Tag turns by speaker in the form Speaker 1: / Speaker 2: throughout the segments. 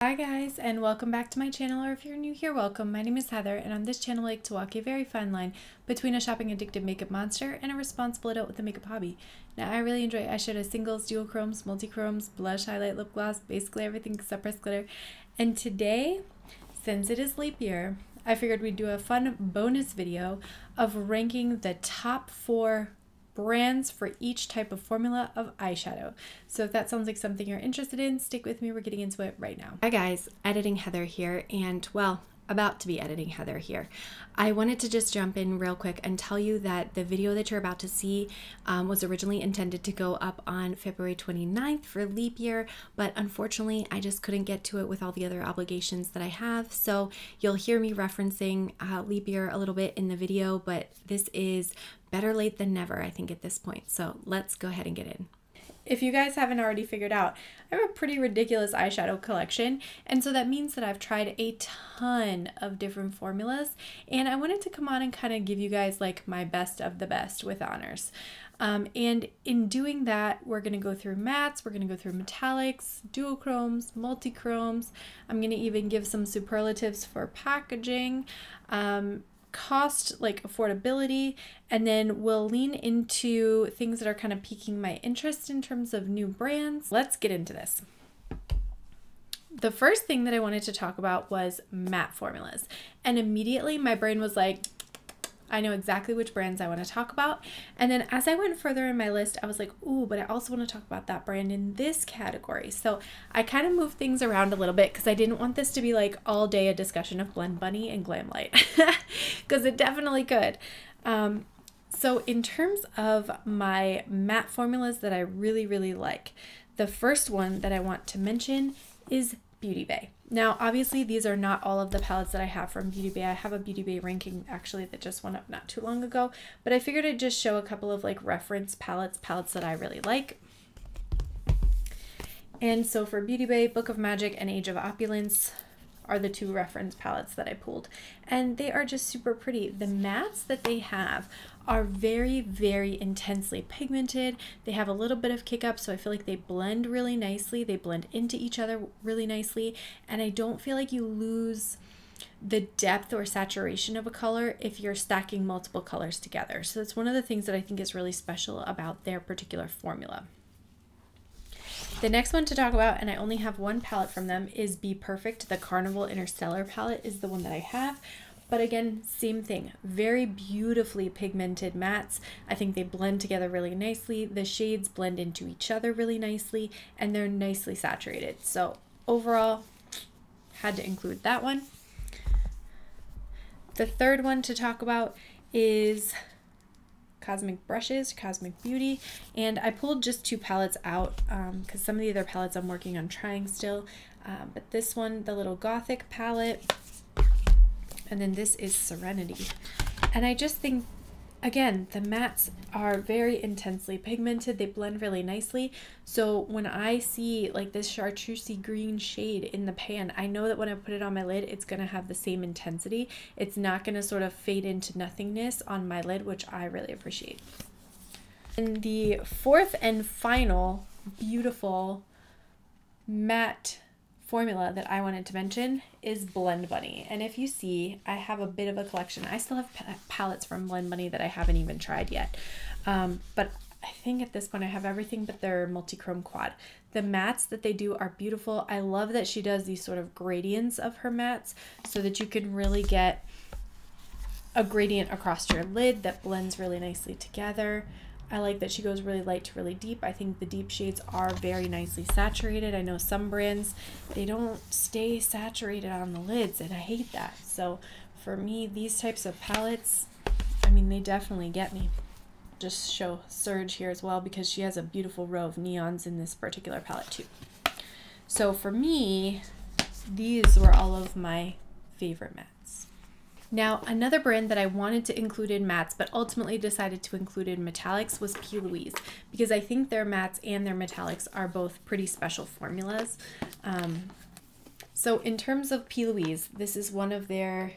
Speaker 1: Hi guys, and welcome back to my channel, or if you're new here, welcome. My name is Heather, and on this channel I like to walk a very fine line between a shopping addicted makeup monster and a responsible adult with a makeup hobby. Now, I really enjoy eyeshadow singles, duochromes, multichromes, blush, highlight, lip gloss, basically everything except pressed glitter. And today, since it is leap year, I figured we'd do a fun bonus video of ranking the top 4 brands for each type of formula of eyeshadow. So if that sounds like something you're interested in, stick with me. We're getting into it right now. Hi guys, editing Heather here, and well, about to be editing Heather here. I wanted to just jump in real quick and tell you that the video that you're about to see was originally intended to go up on February 29th for leap year, but unfortunately I just couldn't get to it with all the other obligations that I have. So you'll hear me referencing leap year a little bit in the video, but this is better late than never, I think, at this point. So let's go ahead and get in. If you guys haven't already figured out, I have a pretty ridiculous eyeshadow collection, and so that means that I've tried a ton of different formulas, and I wanted to come on and kind of give you guys like my best of the best with honors. And in doing that, we're going to go through mattes, we're going to go through metallics, duochromes, multichromes. I'm going to even give some superlatives for packaging, cost, like affordability, and then we'll lean into things that are kind of piquing my interest in terms of new brands. Let's get into this. The first thing that I wanted to talk about was matte formulas, and immediately my brain was like, I know exactly which brands I want to talk about. And then as I went further in my list, I was like, ooh, but I also want to talk about that brand in this category. So I kind of moved things around a little bit because I didn't want this to be like all day a discussion of Blend Bunny and Glam Light, because it definitely could. So in terms of my matte formulas that I really like, the first one that I want to mention is Beauty Bay. Now, obviously, these are not all of the palettes that I have from Beauty Bay. I have a Beauty Bay ranking actually that just went up not too long ago, but I figured I'd just show a couple of like reference palettes that I really like. And so for Beauty Bay, Book of Magic and Age of Opulence are the two reference palettes that I pulled, and they are just super pretty. The mattes that they have are very intensely pigmented. They have a little bit of kick up, so I feel like they blend really nicely. They blend into each other really nicely, and I don't feel like you lose the depth or saturation of a color if you're stacking multiple colors together. So that's one of the things that I think is really special about their particular formula. The next one to talk about, and I only have one palette from them, is Be Perfect. The Carnival Interstellar palette is the one that I have. But again, same thing, very beautifully pigmented mattes. I think they blend together really nicely. The shades blend into each other really nicely, and they're nicely saturated. So overall, had to include that one. The third one to talk about is Cosmic Brushes, Cosmic Beauty, and I pulled just 2 palettes out because some of the other palettes I'm working on trying still, but this one, the little Gothic palette, and then this is Serenity. And I just think, again, the mattes are very intensely pigmented. They blend really nicely. So when I see like this chartreusey green shade in the pan, I know that when I put it on my lid, it's going to have the same intensity. It's not going to sort of fade into nothingness on my lid, which I really appreciate. And the fourth and final beautiful matte formula that I wanted to mention is Blend Bunny. And if you see, I have a bit of a collection. I still have palettes from Blend Bunny that I haven't even tried yet. But I think at this point I have everything but their Multichrome quad. The mattes that they do are beautiful. I love that she does these sort of gradients of her mattes so that you can really get a gradient across your lid that blends really nicely together. I like that she goes really light to really deep. I think the deep shades are very nicely saturated. I know some brands, they don't stay saturated on the lids, and I hate that. So for me, these types of palettes, I mean, they definitely get me. Just show Surge here as well, because she has a beautiful row of neons in this particular palette too. So for me, these were all of my favorite mattes. Now, another brand that I wanted to include in mattes, but ultimately decided to include in metallics, was P. Louise, because I think their mattes and their metallics are both pretty special formulas. So in terms of P. Louise, this is one of their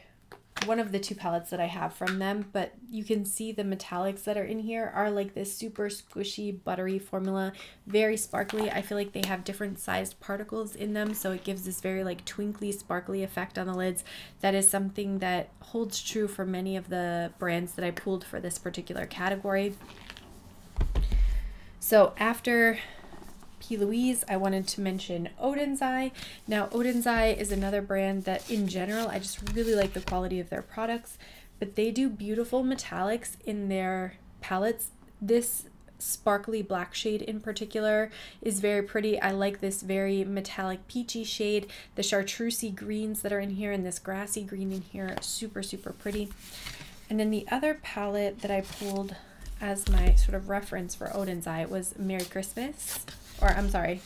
Speaker 1: one of the two palettes that I have from them, but you can see the metallics that are in here are like this super squishy, buttery formula, very sparkly. I feel like they have different sized particles in them, so it gives this very like twinkly, sparkly effect on the lids. That is something that holds true for many of the brands that I pulled for this particular category. So after P. Louise, I wanted to mention Odin's Eye. Now, Odin's Eye is another brand that in general, I just really like the quality of their products, but they do beautiful metallics in their palettes. This sparkly black shade in particular is very pretty. I like this very metallic peachy shade. The chartreusey greens that are in here and this grassy green in here are super, super pretty. And then the other palette that I pulled as my sort of reference for Odin's Eye was Merry Christmas. Or I'm sorry,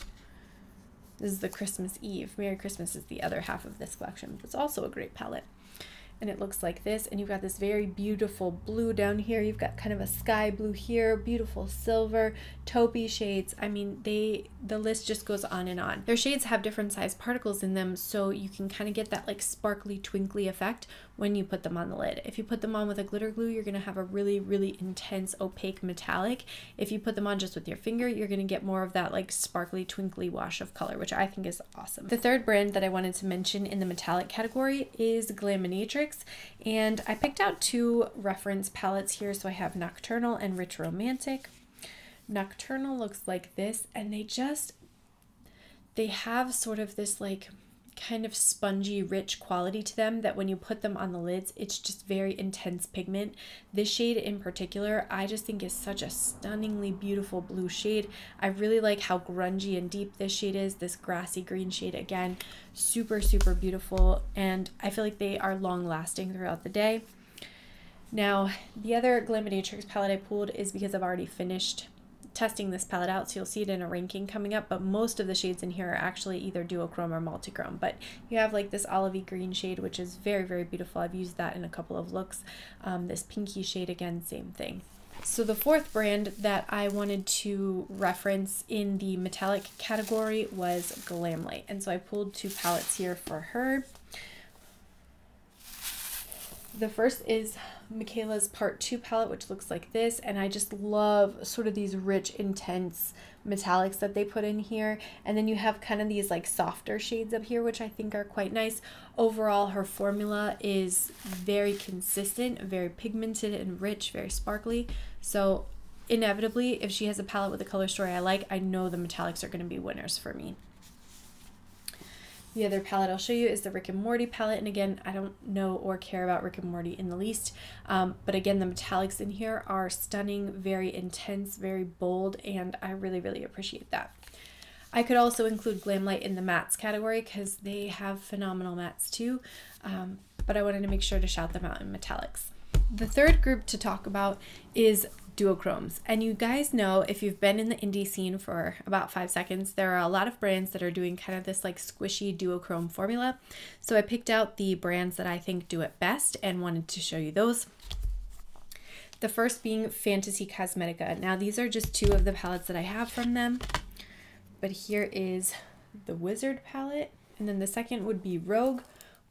Speaker 1: this is the Christmas Eve. Merry Christmas is the other half of this collection. It's also a great palette. And it looks like this, and you've got this very beautiful blue down here. You've got kind of a sky blue here, beautiful silver, taupey shades. I mean, the list just goes on and on. Their shades have different size particles in them, so you can kind of get that like sparkly, twinkly effect when you put them on the lid. If you put them on with a glitter glue, you're gonna have a really, really intense, opaque metallic. If you put them on just with your finger, you're gonna get more of that like sparkly, twinkly wash of color, which I think is awesome. The third brand that I wanted to mention in the metallic category is Glaminatrix. And I picked out two reference palettes here. So I have Nocturnal and Rich Romantic. Nocturnal looks like this, and they have sort of this like kind of spongy, rich quality to them that when you put them on the lids, it's just very intense pigment. This shade in particular, I just think is such a stunningly beautiful blue shade. I really like how grungy and deep this shade is. This grassy green shade, again, super, super beautiful. And I feel like they are long lasting throughout the day. Now, the other Glaminatrix palette I pulled is because I've already finished testing this palette out, so you'll see it in a ranking coming up, but most of the shades in here are actually either duochrome or multichrome. But you have like this olivey green shade, which is very, very beautiful. I've used that in a couple of looks. This pinky shade, again, same thing. So the fourth brand that I wanted to reference in the metallic category was Glamlight, and so I pulled two palettes here for her. The first is Michaela's Part 2 palette, which looks like this, and I just love sort of these rich, intense metallics that they put in here. And then you have kind of these like softer shades up here, which I think are quite nice. Overall, her formula is very consistent, very pigmented and rich, very sparkly. So inevitably, if she has a palette with a color story I like, I know the metallics are going to be winners for me. The other palette I'll show you is the Rick and Morty palette, and again, I don't know or care about Rick and Morty in the least, but again, the metallics in here are stunning, very intense, very bold, and I really, really appreciate that. I could also include Glamlight in the mattes category because they have phenomenal mattes too, but I wanted to make sure to shout them out in metallics. The third group to talk about is Duochromes. And you guys know, if you've been in the indie scene for about 5 seconds, there are a lot of brands that are doing kind of this like squishy duochrome formula. So I picked out the brands that I think do it best and wanted to show you those. The first being Fantasy Cosmetica. Now these are just two of the palettes that I have from them, but here is the Wizard palette, and then the second would be Rogue,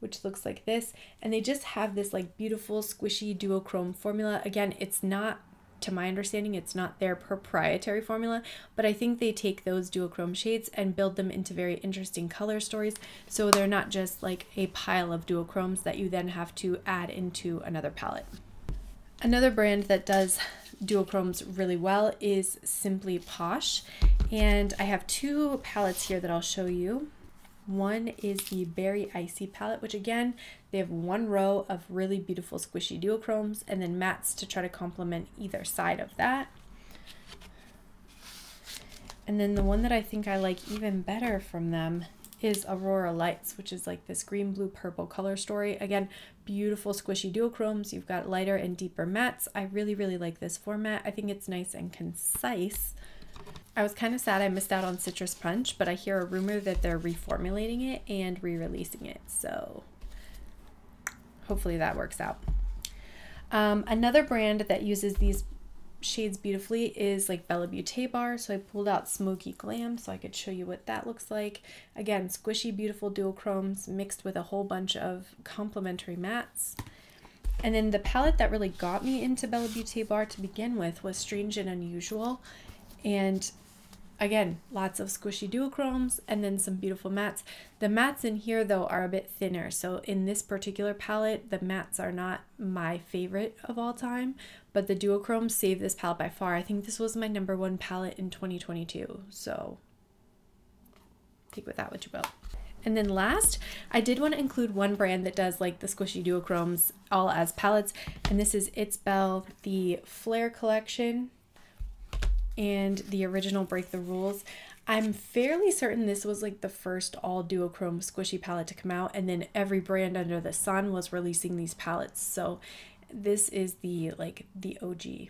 Speaker 1: which looks like this, and they just have this like beautiful squishy duochrome formula. Again, it's not, to my understanding, it's not their proprietary formula, but I think they take those duochrome shades and build them into very interesting color stories, so they're not just like a pile of duochromes that you then have to add into another palette. Another brand that does duochromes really well is Simply Posh, and I have two palettes here that I'll show you. One is the Berry Icy palette, which again, they have one row of really beautiful squishy duochromes and then mattes to try to complement either side of that. And then the one that I think I like even better from them is Aurora Lights, which is like this green, blue, purple color story. Again, beautiful squishy duochromes. You've got lighter and deeper mattes. I really, really like this format. I think it's nice and concise. I was kind of sad I missed out on Citrus Punch, but I hear a rumor that they're reformulating it and re-releasing it, so hopefully that works out. Another brand that uses these shades beautifully is like Bella Beauté Bar, so I pulled out Smoky Glam so I could show you what that looks like. Again, squishy, beautiful duochromes mixed with a whole bunch of complementary mattes. And then the palette that really got me into Bella Beauté Bar to begin with was Strange and Unusual. And again, lots of squishy duochromes and then some beautiful mattes. The mattes in here though are a bit thinner. So in this particular palette, the mattes are not my favorite of all time, but the duochromes saved this palette by far. I think this was my #1 palette in 2022. So take with that what you will. And then last, I did want to include one brand that does like the squishy duochromes all as palettes. And this is It's Belle, the Flare collection and the original Break the Rules. I'm fairly certain this was like the first all duochrome squishy palette to come out, and then every brand under the sun was releasing these palettes. So this is the OG.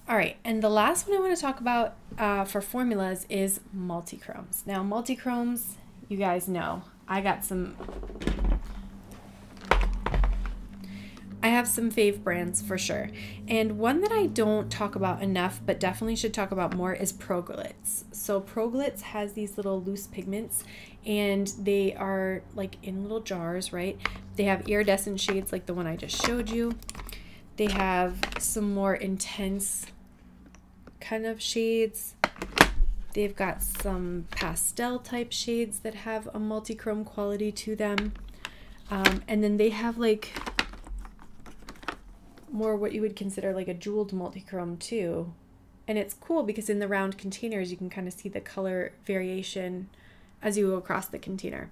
Speaker 1: All right, and the last one I want to talk about for formulas is Multichromes. Now Multichromes, you guys know, I have some fave brands for sure. And one that I don't talk about enough, but definitely should talk about more, is Pro-Glitz. So Pro-Glitz has these little loose pigments and they are like in little jars, right? They have iridescent shades like the one I just showed you. They have some more intense kind of shades. They've got some pastel type shades that have a multi-chrome quality to them. And then they have like more what you would consider like a jeweled multichrome too. And it's cool because in the round containers you can kind of see the color variation as you go across the container.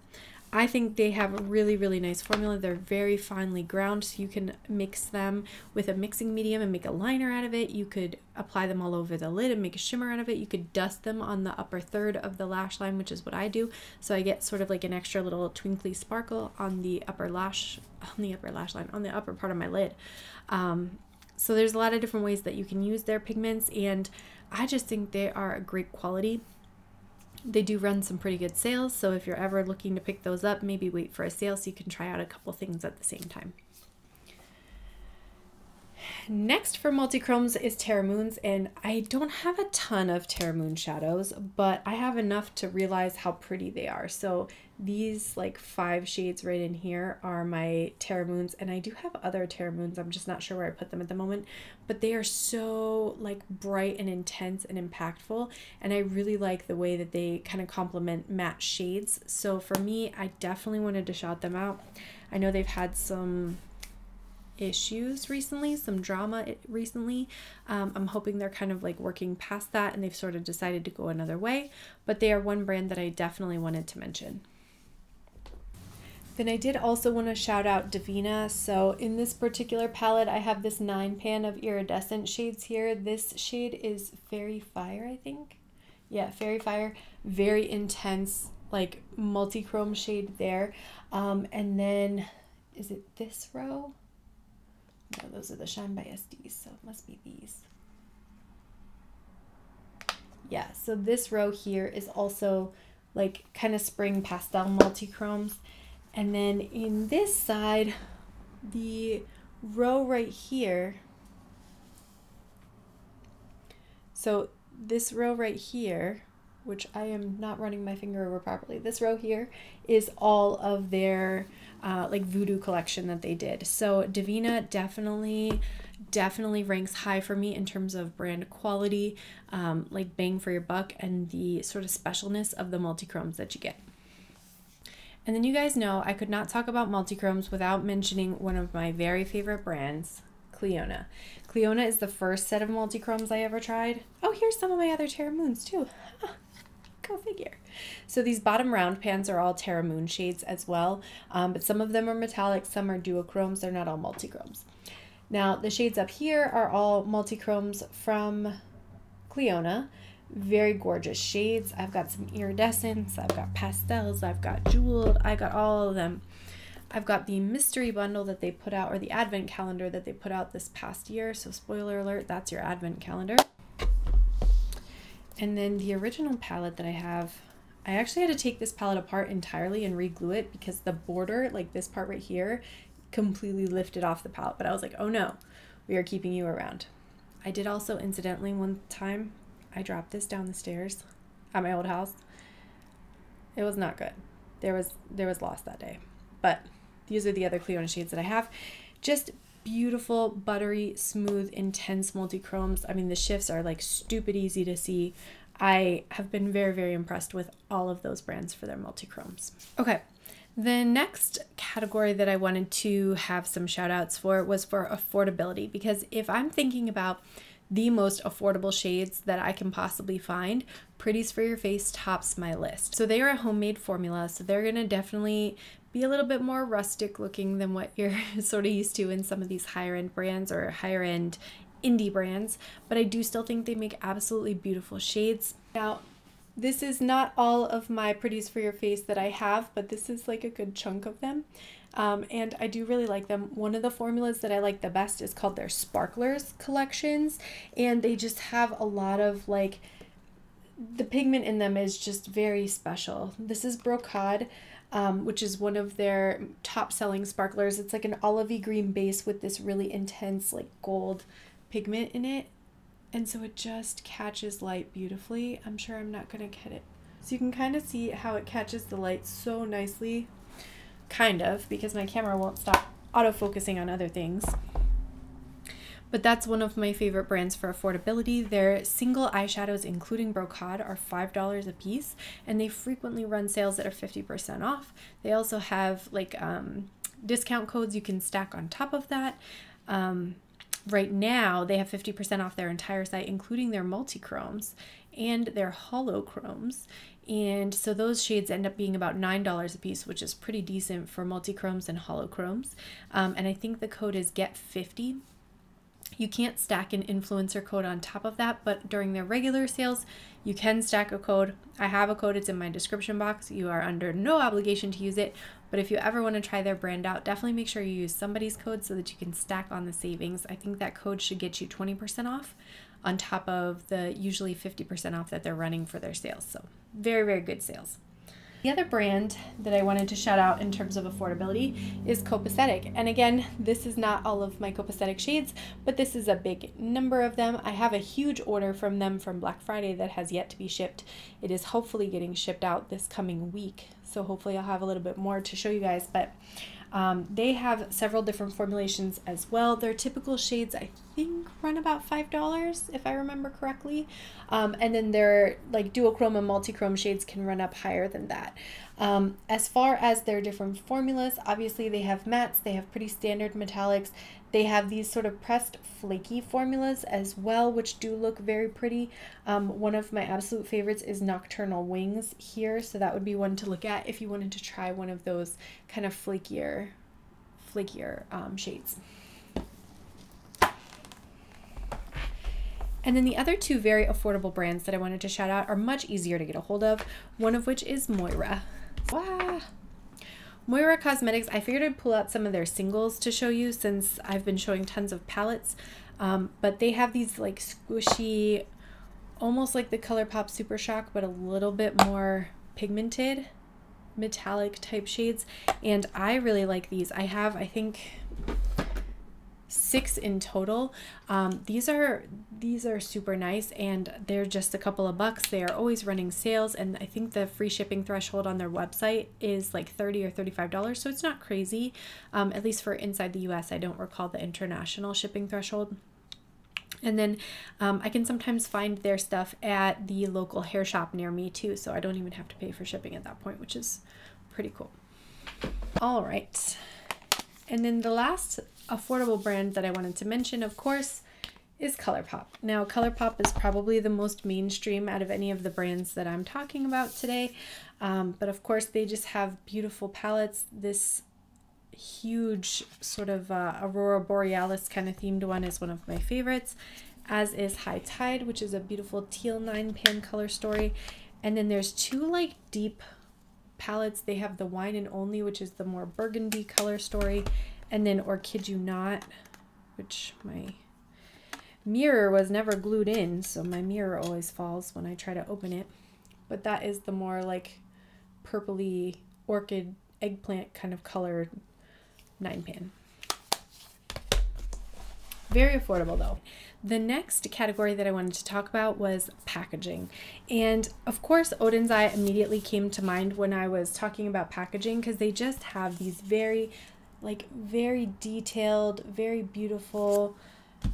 Speaker 1: I think they have a really, really nice formula. They're very finely ground, so you can mix them with a mixing medium and make a liner out of it. You could apply them all over the lid and make a shimmer out of it. You could dust them on the upper third of the lash line, which is what I do. So I get sort of like an extra little twinkly sparkle on the upper part of my lid. So there's a lot of different ways that you can use their pigments, and I just think they are a great quality. They do run some pretty good sales, so if you're ever looking to pick those up, maybe wait for a sale so you can try out a couple things at the same time. Next for Multichromes is Terra Moons, and I don't have a ton of Terra Moon shadows, but I have enough to realize how pretty they are. So these like 5 shades right in here are my Terra Moons, and I do have other Terra Moons. I'm just not sure where I put them at the moment, but they are so like bright and intense and impactful, and I really like the way that they kind of complement matte shades. So for me, I definitely wanted to shout them out. I know they've had some issues recently, some drama recently. I'm hoping they're kind of like working past that and they've sort of decided to go another way, but they are one brand that I definitely wanted to mention. Then I did also want to shout out Divina. So in this particular palette, I have this 9 pan of iridescent shades here. This shade is Fairy Fire, I think. Yeah, Fairy Fire, very intense, like multi-chrome shade there. And then, is it this row? No, those are the Shine by SDs, so it must be these. Yeah, so this row here is also like kind of spring pastel multi-chromes. And then in this side, the row right here, so this row right here, which I am not running my finger over properly, this row here is all of their like voodoo collection that they did. So Divina definitely ranks high for me in terms of brand quality, like bang for your buck, and the sort of specialness of the multi-chromes that you get. And then you guys know I could not talk about multi-chromes without mentioning one of my very favorite brands, Cliona. Cliona is the first set of multi-chromes I ever tried. Oh, here's some of my other Terra Moons too. Huh. Go figure. So these bottom round pans are all Terra Moon shades as well, but some of them are metallic, some are duochromes. They're not all multi-chromes. Now the shades up here are all multi-chromes from Cliona. Very gorgeous shades. I've got some iridescence, I've got pastels, I've got jeweled, I got all of them. I've got the mystery bundle that they put out, or the advent calendar that they put out this past year. So spoiler alert, that's your advent calendar. And then the original palette that I have, I actually had to take this palette apart entirely and re-glue it because the border, like this part right here, completely lifted off the palette. But I was like, oh no, we are keeping you around. I did also incidentally one time, I dropped this down the stairs at my old house. It was not good. There was loss that day. But these are the other Cliona shades that I have. Just beautiful, buttery, smooth, intense multichromes. I mean, the shifts are like stupid easy to see. I have been very, very impressed with all of those brands for their multichromes. Okay, the next category that I wanted to have some shout outs for was for affordability, because if I'm thinking about the most affordable shades that I can possibly find, Pretties for Your Face tops my list. So they are a homemade formula, so they're gonna definitely be a little bit more rustic looking than what you're sort of used to in some of these higher end brands or higher end indie brands, but I do still think they make absolutely beautiful shades. Now, this is not all of my Pretties for Your Face that I have, but this is like a good chunk of them. And I do really like them. One of the formulas that I like the best is called their Sparklers collections, and they just have a lot of like, the pigment in them is just very special. This is Brocade, which is one of their top selling sparklers. It's like an olivey green base with this really intense like gold pigment in it, and so it just catches light beautifully. I'm sure I'm not gonna get it, so you can kind of see how it catches the light so nicely, kind of, because my camera won't stop autofocusing on other things. But that's one of my favorite brands for affordability. Their single eyeshadows, including Brocade, are $5 a piece, and they frequently run sales that are 50% off. They also have like discount codes you can stack on top of that. Right now, they have 50% off their entire site, including their Multichromes and their Holochromes. And so those shades end up being about $9 a piece, which is pretty decent for Multichromes and Holochromes. And I think the code is GET50. You can't stack an influencer code on top of that, but during their regular sales, you can stack a code. I have a code, it's in my description box. You are under no obligation to use it, but if you ever want to try their brand out, definitely make sure you use somebody's code so that you can stack on the savings. I think that code should get you 20% off on top of the usually 50% off that they're running for their sales. So very, very good sales. The other brand that I wanted to shout out in terms of affordability is Copacetic. And again, this is not all of my Copacetic shades, but this is a big number of them. I have a huge order from them from Black Friday that has yet to be shipped. It is hopefully getting shipped out this coming week, so hopefully I'll have a little bit more to show you guys. But they have several different formulations as well. Their typical shades, I think, run about $5 if I remember correctly. And then their like Duochrome and Multichrome shades can run up higher than that. As far as their different formulas, obviously they have mattes, they have pretty standard metallics. They have these sort of pressed flaky formulas as well, which do look very pretty. One of my absolute favorites is Nocturnal Wings here, so that would be one to look at if you wanted to try one of those kind of flakier shades. And then the other two very affordable brands that I wanted to shout out are much easier to get a hold of, one of which is Moira. Wow. Moira Cosmetics, I figured I'd pull out some of their singles to show you since I've been showing tons of palettes, but they have these like squishy, almost like the ColourPop Super Shock, but a little bit more pigmented, metallic type shades, and I really like these. I have, I think, 6 in total. These are super nice, and they're just a couple of bucks. They are always running sales, and I think the free shipping threshold on their website is like $30 or $35, so it's not crazy. At least for inside the US. I don't recall the international shipping threshold. And then I can sometimes find their stuff at the local hair shop near me too, so I don't even have to pay for shipping at that point, which is pretty cool. All right. And then the last affordable brand that I wanted to mention, of course, is ColourPop. Now, ColourPop is probably the most mainstream out of any of the brands that I'm talking about today. But of course, they just have beautiful palettes. This huge sort of Aurora Borealis kind of themed one is one of my favorites, as is High Tide, which is a beautiful teal 9-pan color story. And then there's two like deep palettes. They have the Wine and Only, which is the more burgundy color story, and then Or Kid You Not, which my mirror was never glued in, so my mirror always falls when I try to open it. But that is the more like purpley orchid eggplant kind of color 9-pan. Very affordable though. The next category that I wanted to talk about was packaging. And of course, Odin's Eye immediately came to mind when I was talking about packaging, because they just have these very like very detailed, very beautiful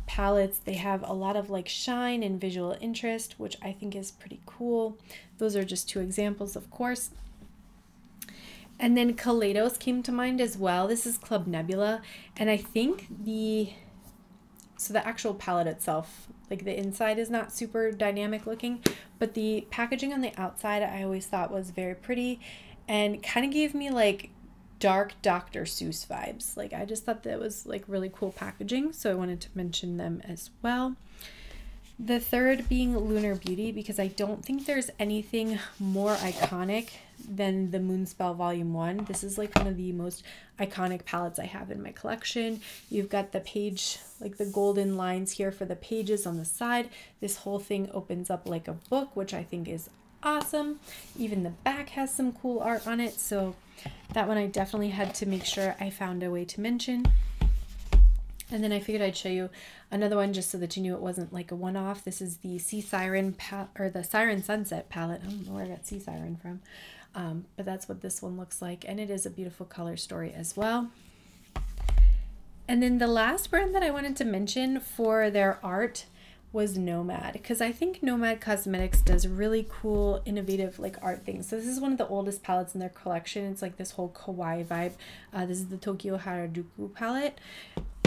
Speaker 1: palettes. They have a lot of like shine and visual interest, which I think is pretty cool. Those are just two examples, of course. And then Kaleidos came to mind as well. This is Club Nebula, and I think the actual palette itself, like the inside is not super dynamic looking, but the packaging on the outside I always thought was very pretty and kind of gave me like dark Dr. Seuss vibes. Like I just thought that was like really cool packaging, so I wanted to mention them as well. The third being Lunar Beauty, because I don't think there's anything more iconic than the Moonspell Volume 1. This is like one of the most iconic palettes I have in my collection. You've got the page, like the golden lines here for the pages on the side. This whole thing opens up like a book, which I think is awesome. Even the back has some cool art on it, so that one I definitely had to make sure I found a way to mention. And then I figured I'd show you another one just so that you knew it wasn't like a one-off. This is the Sea Siren or the Siren Sunset palette. I don't know where I got Sea Siren from, but that's what this one looks like, and it is a beautiful color story as well. And then the last brand that I wanted to mention for their art was Nomad, because I think Nomad Cosmetics does really cool, innovative like art things. So this is one of the oldest palettes in their collection. It's like this whole kawaii vibe. This is the Tokyo Harajuku palette.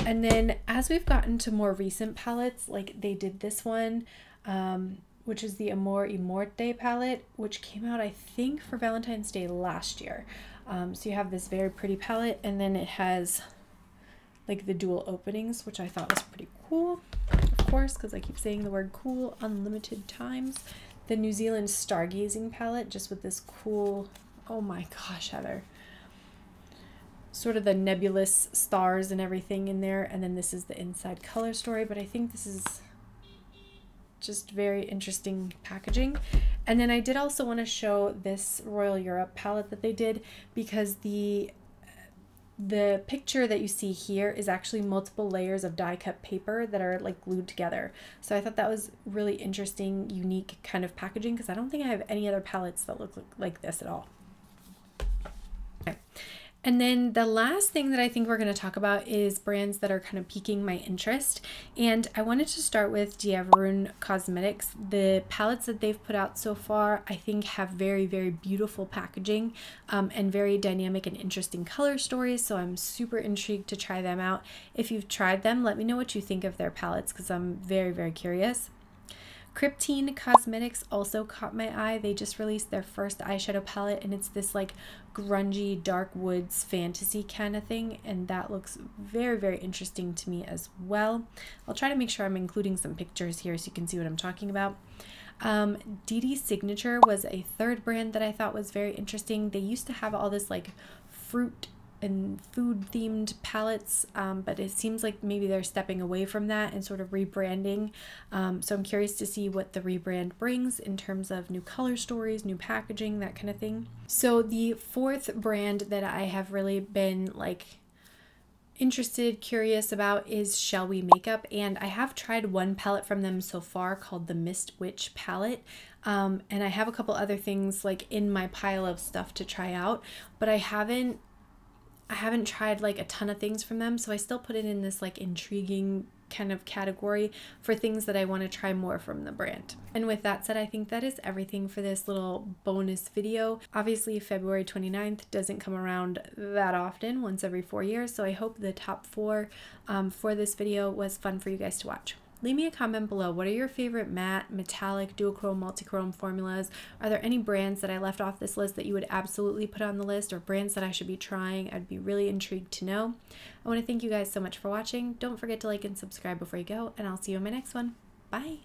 Speaker 1: And then as we've gotten to more recent palettes, like they did this one, which is the Amor y Morte palette, which came out I think for Valentine's Day last year. So you have this very pretty palette, and then it has like the dual openings, which I thought was pretty cool, of course, because I keep saying the word cool unlimited times. The New Zealand Stargazing palette, just with this cool, oh my gosh, Heather, sort of the nebulous stars and everything in there. And then this is the inside color story, but I think this is just very interesting packaging. And then I did also want to show this Royal Europe palette that they did, because the picture that you see here is actually multiple layers of die cut paper that are like glued together. So I thought that was really interesting, unique kind of packaging, because I don't think I have any other palettes that look like this at all. Okay. And then the last thing that I think we're going to talk about is brands that are kind of piquing my interest. And I wanted to start with Duochrome Cosmetics. The palettes that they've put out so far, I think, have very, very beautiful packaging and very dynamic and interesting color stories. So I'm super intrigued to try them out. If you've tried them, let me know what you think of their palettes, because I'm very, very curious. Cryptine Cosmetics also caught my eye. They just released their first eyeshadow palette, and it's this like grungy dark woods fantasy kind of thing, and that looks very, very interesting to me as well. I'll try to make sure I'm including some pictures here so you can see what I'm talking about. DD Signature was a third brand that I thought was very interesting. They used to have all this like fruit and food themed palettes, but it seems like maybe they're stepping away from that and sort of rebranding. So I'm curious to see what the rebrand brings in terms of new color stories, new packaging, that kind of thing. So the fourth brand that I have really been like interested, curious about is Shall We Makeup, and I have tried one palette from them so far called the Mist Witch palette, and I have a couple other things like in my pile of stuff to try out, but I haven't tried like a ton of things from them, so I still put it in this like intriguing kind of category for things that I want to try more from the brand. And with that said, I think that is everything for this little bonus video. Obviously, February 29th doesn't come around that often, once every 4 years, so I hope the top 4 for this video was fun for you guys to watch. Leave me a comment below. What are your favorite matte, metallic, duochrome, multichrome formulas? Are there any brands that I left off this list that you would absolutely put on the list, or brands that I should be trying? I'd be really intrigued to know. I want to thank you guys so much for watching. Don't forget to like and subscribe before you go, and I'll see you in my next one. Bye!